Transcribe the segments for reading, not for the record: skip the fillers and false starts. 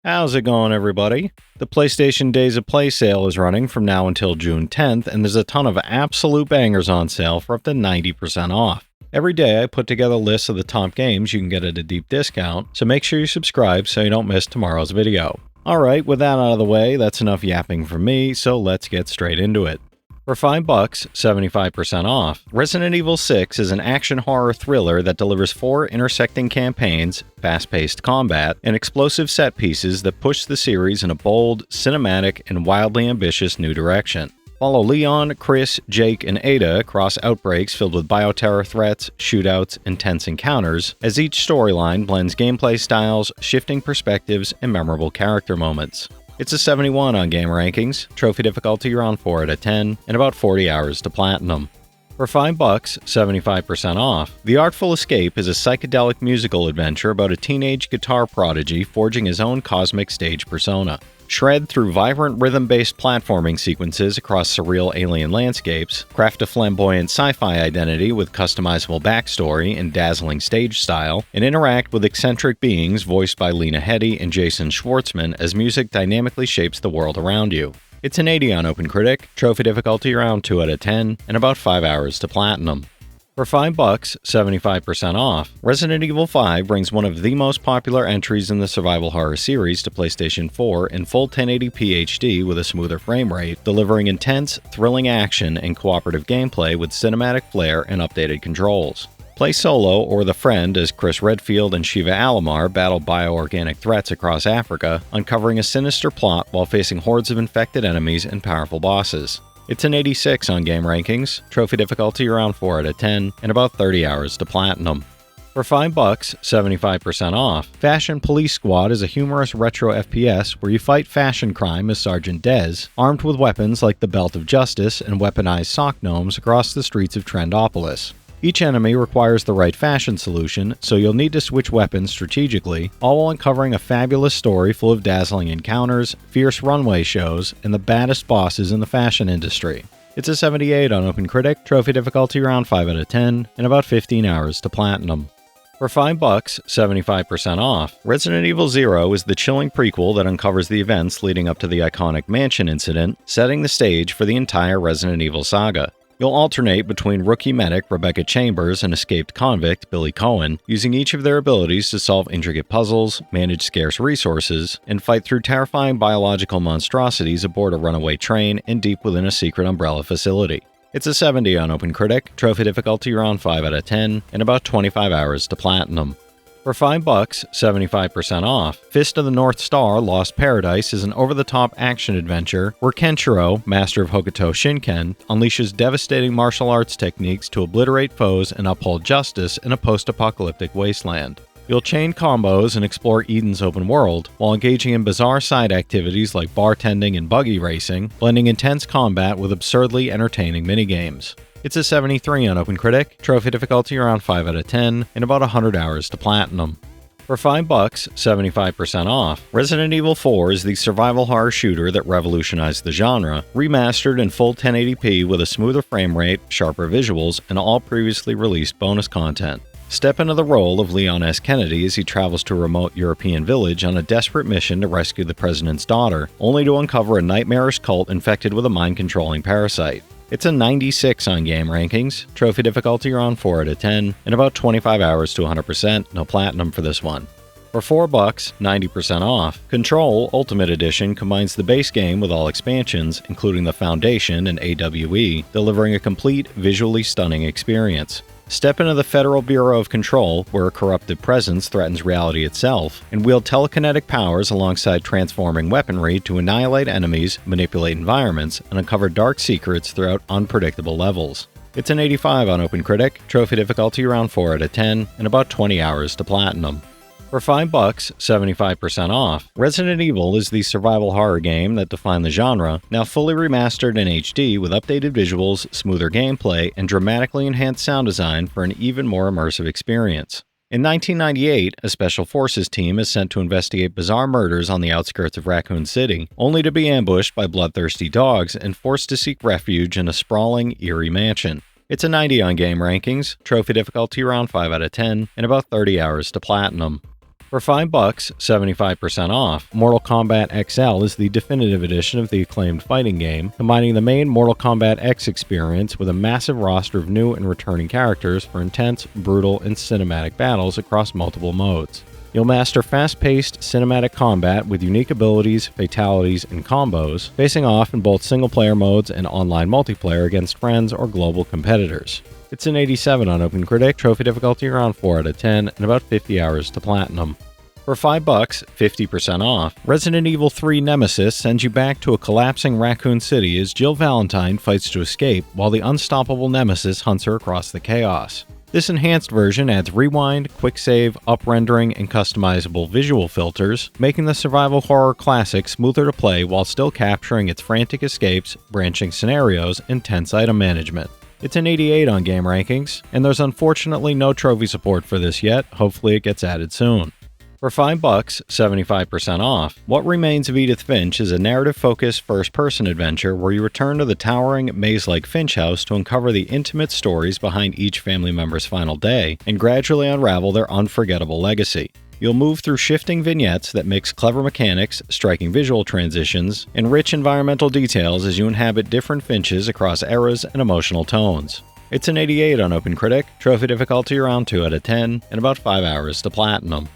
How's it going, everybody? The PlayStation Days of Play sale is running from now until June 10th, and there's a ton of absolute bangers on sale for up to 90% off. Every day I put together lists of the top games you can get at a deep discount, so make sure you subscribe so you don't miss tomorrow's video. Alright, with that out of the way, that's enough yapping from me, so let's get straight into it. For $5, 75% off, Resident Evil 6 is an action horror thriller that delivers 4 intersecting campaigns, fast-paced combat, and explosive set pieces that push the series in a bold, cinematic, and wildly ambitious new direction. Follow Leon, Chris, Jake, and Ada across outbreaks filled with bioterror threats, shootouts, and tense encounters, as each storyline blends gameplay styles, shifting perspectives, and memorable character moments. It's a 71 on game rankings, trophy difficulty around 4 out of 10, and about 40 hours to platinum. For $5, 75% off, The Artful Escape is a psychedelic musical adventure about a teenage guitar prodigy forging his own cosmic stage persona. Shred through vibrant rhythm-based platforming sequences across surreal alien landscapes, craft a flamboyant sci-fi identity with customizable backstory and dazzling stage style, and interact with eccentric beings voiced by Lena Headey and Jason Schwartzman as music dynamically shapes the world around you. It's an 80 on OpenCritic, trophy difficulty around 2 out of 10, and about 5 hours to platinum. For $5, 75% off, Resident Evil 5 brings one of the most popular entries in the survival horror series to PlayStation 4 in full 1080p HD with a smoother frame rate, delivering intense, thrilling action and cooperative gameplay with cinematic flair and updated controls. Play solo or the friend as Chris Redfield and Shiva Alomar battle bioorganic threats across Africa, uncovering a sinister plot while facing hordes of infected enemies and powerful bosses. It's an 86 on game rankings, trophy difficulty around 4 out of 10, and about 30 hours to platinum. For $5, 75% off, Fashion Police Squad is a humorous retro FPS where you fight fashion crime as Sergeant Dez, armed with weapons like the Belt of Justice and weaponized sock gnomes across the streets of Trendopolis. Each enemy requires the right fashion solution, so you'll need to switch weapons strategically, all while uncovering a fabulous story full of dazzling encounters, fierce runway shows, and the baddest bosses in the fashion industry. It's a 78 on OpenCritic, trophy difficulty around 5 out of 10, and about 15 hours to platinum. For $5, 75% off, Resident Evil 0 is the chilling prequel that uncovers the events leading up to the iconic mansion incident, setting the stage for the entire Resident Evil saga. You'll alternate between rookie medic Rebecca Chambers and escaped convict Billy Cohen, using each of their abilities to solve intricate puzzles, manage scarce resources, and fight through terrifying biological monstrosities aboard a runaway train and deep within a secret Umbrella facility. It's a 70 on OpenCritic, trophy difficulty around 5 out of 10, and about 25 hours to platinum. For $5, 75% off, Fist of the North Star Lost Paradise is an over-the-top action adventure where Kenshiro, master of Hokuto Shinken, unleashes devastating martial arts techniques to obliterate foes and uphold justice in a post-apocalyptic wasteland. You'll chain combos and explore Eden's open world, while engaging in bizarre side activities like bartending and buggy racing, blending intense combat with absurdly entertaining minigames. It's a 73 on OpenCritic, trophy difficulty around 5 out of 10, and about 100 hours to platinum. For $5, 75% off, Resident Evil 4 is the survival horror shooter that revolutionized the genre, remastered in full 1080p with a smoother frame rate, sharper visuals, and all previously released bonus content. Step into the role of Leon S. Kennedy as he travels to a remote European village on a desperate mission to rescue the president's daughter, only to uncover a nightmarish cult infected with a mind-controlling parasite. It's a 96 on game rankings, trophy difficulty around 4 out of 10, and about 25 hours to 100%, no platinum for this one. For $4, 90% off, Control Ultimate Edition combines the base game with all expansions, including the Foundation and AWE, delivering a complete, visually stunning experience. Step into the Federal Bureau of Control, where a corrupted presence threatens reality itself, and wield telekinetic powers alongside transforming weaponry to annihilate enemies, manipulate environments, and uncover dark secrets throughout unpredictable levels. It's an 85 on OpenCritic, trophy difficulty around 4 out of 10, and about 20 hours to platinum. For $5, 75% off, Resident Evil is the survival horror game that defined the genre, now fully remastered in HD with updated visuals, smoother gameplay, and dramatically enhanced sound design for an even more immersive experience. In 1998, a Special Forces team is sent to investigate bizarre murders on the outskirts of Raccoon City, only to be ambushed by bloodthirsty dogs and forced to seek refuge in a sprawling, eerie mansion. It's a 90 on game rankings, trophy difficulty around 5 out of 10, and about 30 hours to platinum. For $5, 75% off, Mortal Kombat XL is the definitive edition of the acclaimed fighting game, combining the main Mortal Kombat X experience with a massive roster of new and returning characters for intense, brutal, and cinematic battles across multiple modes. You'll master fast-paced cinematic combat with unique abilities, fatalities, and combos, facing off in both single-player modes and online multiplayer against friends or global competitors. It's an 87 on OpenCritic, trophy difficulty around 4 out of 10, and about 50 hours to platinum. For $5, 50% off, Resident Evil 3 Nemesis sends you back to a collapsing Raccoon City as Jill Valentine fights to escape while the unstoppable Nemesis hunts her across the chaos. This enhanced version adds rewind, quick save, up-rendering, and customizable visual filters, making the survival horror classic smoother to play while still capturing its frantic escapes, branching scenarios, and tense item management. It's an 88 on game rankings, and there's unfortunately no trophy support for this yet. Hopefully it gets added soon. For $5, 75% off, What Remains of Edith Finch is a narrative-focused first-person adventure where you return to the towering, maze-like Finch house to uncover the intimate stories behind each family member's final day and gradually unravel their unforgettable legacy. You'll move through shifting vignettes that mix clever mechanics, striking visual transitions, and rich environmental details as you inhabit different Finches across eras and emotional tones. It's an 88 on OpenCritic, trophy difficulty around 2 out of 10, and about 5 hours to platinum.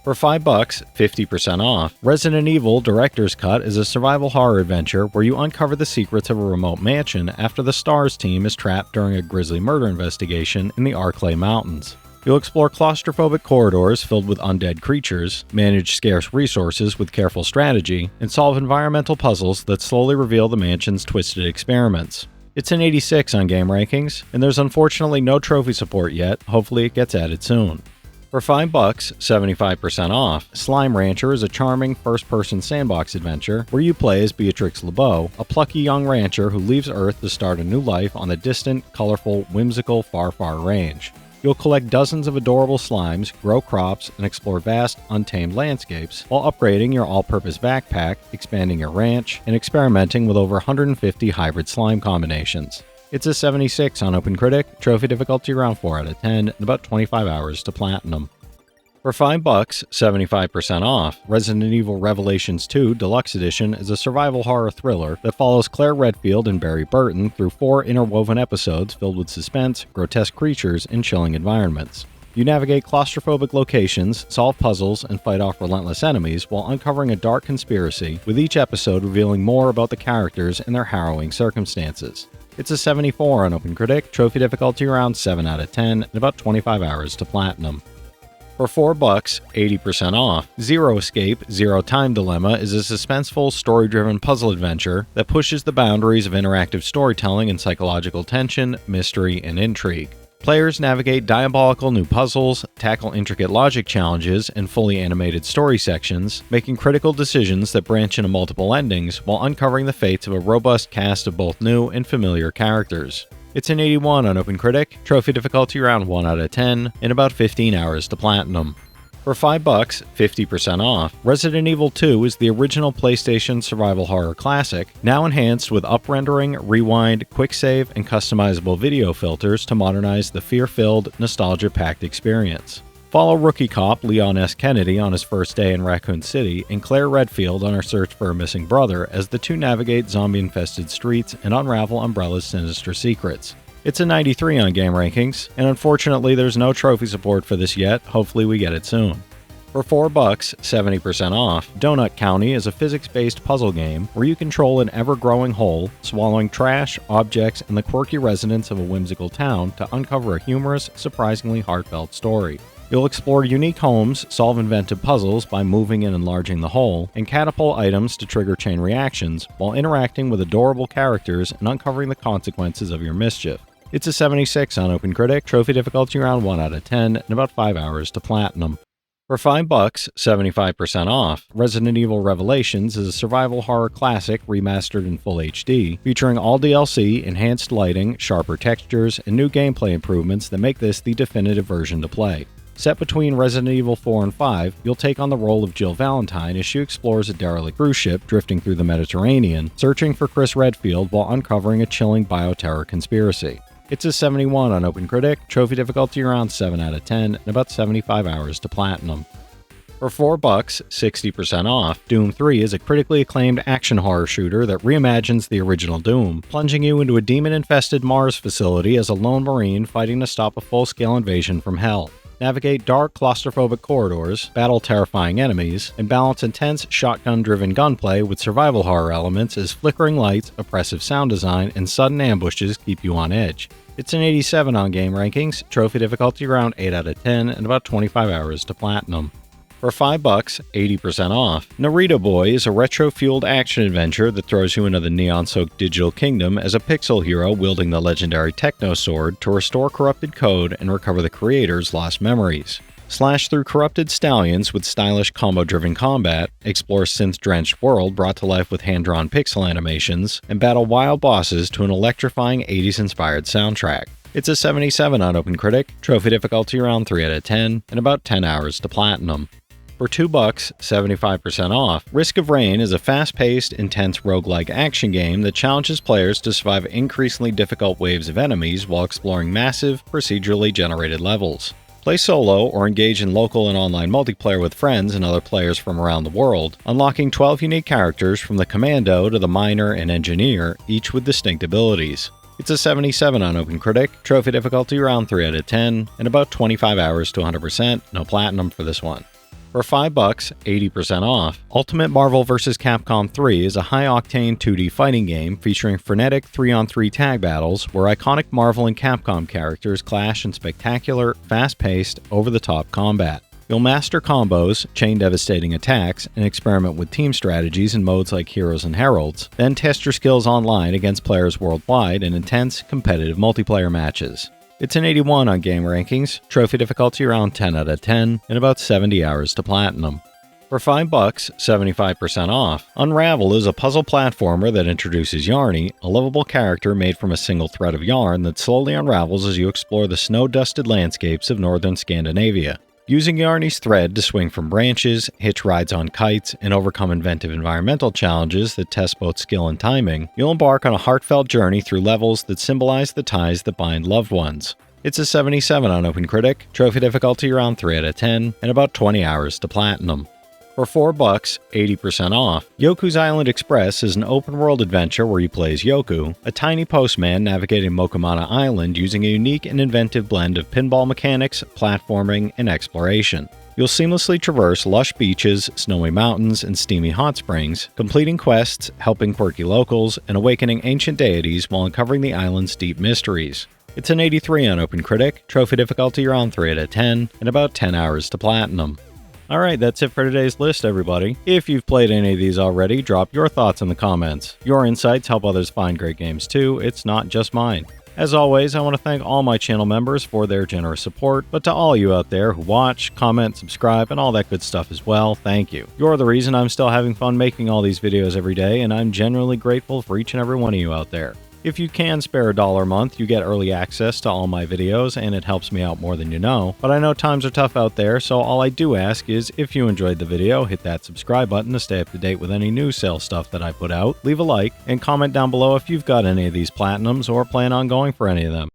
For $5, 50% off, Resident Evil Director's Cut is a survival horror adventure where you uncover the secrets of a remote mansion after the STARS team is trapped during a grisly murder investigation in the Arclay Mountains. You'll explore claustrophobic corridors filled with undead creatures, manage scarce resources with careful strategy, and solve environmental puzzles that slowly reveal the mansion's twisted experiments. It's an 86 on game rankings, and there's unfortunately no trophy support yet. Hopefully it gets added soon. For $5, 75% off, Slime Rancher is a charming first-person sandbox adventure where you play as Beatrix LeBeau, a plucky young rancher who leaves Earth to start a new life on the distant, colorful, whimsical Far Far Range. You'll collect dozens of adorable slimes, grow crops, and explore vast, untamed landscapes, while upgrading your all-purpose backpack, expanding your ranch, and experimenting with over 150 hybrid slime combinations. It's a 76 on OpenCritic, trophy difficulty around 4 out of 10, and about 25 hours to platinum. For $5, 75% off, Resident Evil Revelations 2 Deluxe Edition is a survival horror thriller that follows Claire Redfield and Barry Burton through 4 interwoven episodes filled with suspense, grotesque creatures, and chilling environments. You navigate claustrophobic locations, solve puzzles, and fight off relentless enemies while uncovering a dark conspiracy, with each episode revealing more about the characters and their harrowing circumstances. It's a 74 on OpenCritic, trophy difficulty around 7 out of 10, and about 25 hours to platinum. For $4, 80% off, Zero Escape, Zero Time Dilemma is a suspenseful, story-driven puzzle adventure that pushes the boundaries of interactive storytelling and psychological tension, mystery, and intrigue. Players navigate diabolical new puzzles, tackle intricate logic challenges, and fully animated story sections, making critical decisions that branch into multiple endings while uncovering the fates of a robust cast of both new and familiar characters. It's an 81 on OpenCritic, trophy difficulty around 1 out of 10, and about 15 hours to platinum. For $5, 50% off, Resident Evil 2 is the original PlayStation survival horror classic, now enhanced with up-rendering, rewind, quick save, and customizable video filters to modernize the fear-filled, nostalgia-packed experience. Follow rookie cop Leon S. Kennedy on his first day in Raccoon City and Claire Redfield on her search for her missing brother as the two navigate zombie-infested streets and unravel Umbrella's sinister secrets. It's a 93 on game rankings, and unfortunately there's no trophy support for this yet. Hopefully we get it soon. For $4, 70% off, Donut County is a physics-based puzzle game where you control an ever-growing hole, swallowing trash, objects, and the quirky residents of a whimsical town to uncover a humorous, surprisingly heartfelt story. You'll explore unique homes, solve inventive puzzles by moving and enlarging the hole, and catapult items to trigger chain reactions while interacting with adorable characters and uncovering the consequences of your mischief. It's a 76 on OpenCritic, trophy difficulty around 1 out of 10, and about 5 hours to platinum. For $5, 75% off, Resident Evil Revelations is a survival horror classic remastered in full HD, featuring all DLC, enhanced lighting, sharper textures, and new gameplay improvements that make this the definitive version to play. Set between Resident Evil 4 and 5, you'll take on the role of Jill Valentine as she explores a derelict cruise ship drifting through the Mediterranean, searching for Chris Redfield while uncovering a chilling bioterror conspiracy. It's a 71 on OpenCritic, trophy difficulty around 7 out of 10, and about 75 hours to platinum. For For $4, 60% off, Doom 3 is a critically acclaimed action horror shooter that reimagines the original Doom, plunging you into a demon-infested Mars facility as a lone Marine fighting to stop a full-scale invasion from Hell. Navigate dark, claustrophobic corridors, battle terrifying enemies, and balance intense, shotgun-driven gunplay with survival horror elements as flickering lights, oppressive sound design, and sudden ambushes keep you on edge. It's an 87 on game rankings, trophy difficulty around 8 out of 10, and about 25 hours to platinum. For $5, 80% off, Narita Boy is a retro-fueled action-adventure that throws you into the neon-soaked digital kingdom as a pixel hero wielding the legendary Techno Sword to restore corrupted code and recover the creator's lost memories. Slash through corrupted stallions with stylish combo-driven combat, explore synth-drenched world brought to life with hand-drawn pixel animations, and battle wild bosses to an electrifying 80s-inspired soundtrack. It's a 77 on OpenCritic, trophy difficulty around 3 out of 10, and about 10 hours to platinum. For $2, 75% off, Risk of Rain is a fast-paced, intense roguelike action game that challenges players to survive increasingly difficult waves of enemies while exploring massive, procedurally generated levels. Play solo or engage in local and online multiplayer with friends and other players from around the world, unlocking 12 unique characters from the Commando to the Miner and Engineer, each with distinct abilities. It's a 77 on OpenCritic, trophy difficulty around 3 out of 10, and about 25 hours to 100%, no platinum for this one. For $5, 80% off, Ultimate Marvel vs. Capcom 3 is a high-octane 2D fighting game featuring frenetic 3-on-3 tag battles where iconic Marvel and Capcom characters clash in spectacular, fast-paced, over-the-top combat. You'll master combos, chain devastating attacks, and experiment with team strategies in modes like Heroes and Heralds, then test your skills online against players worldwide in intense, competitive multiplayer matches. It's an 81 on game rankings, trophy difficulty around 10 out of 10, and about 70 hours to platinum. For $5, 75% off, Unravel is a puzzle platformer that introduces Yarny, a lovable character made from a single thread of yarn that slowly unravels as you explore the snow-dusted landscapes of northern Scandinavia. Using Yarny's thread to swing from branches, hitch rides on kites, and overcome inventive environmental challenges that test both skill and timing, you'll embark on a heartfelt journey through levels that symbolize the ties that bind loved ones. It's a 77 on OpenCritic, trophy difficulty around 3 out of 10, and about 20 hours to platinum. For $4, 80% off, Yoku's Island Express is an open-world adventure where you play as Yoku, a tiny postman navigating Mokomata Island using a unique and inventive blend of pinball mechanics, platforming, and exploration. You'll seamlessly traverse lush beaches, snowy mountains, and steamy hot springs, completing quests, helping quirky locals, and awakening ancient deities while uncovering the island's deep mysteries. It's an 83 on OpenCritic, trophy difficulty around 3 out of 10, and about 10 hours to platinum. Alright, that's it for today's list, everybody. If you've played any of these already, drop your thoughts in the comments. Your insights help others find great games too, it's not just mine. As always, I want to thank all my channel members for their generous support, but to all you out there who watch, comment, subscribe, and all that good stuff as well, thank you. You're the reason I'm still having fun making all these videos every day, and I'm genuinely grateful for each and every one of you out there. If you can spare $1 a month, you get early access to all my videos, and it helps me out more than you know. But I know times are tough out there, so all I do ask is, if you enjoyed the video, hit that subscribe button to stay up to date with any new sales stuff that I put out, leave a like, and comment down below if you've got any of these platinums or plan on going for any of them.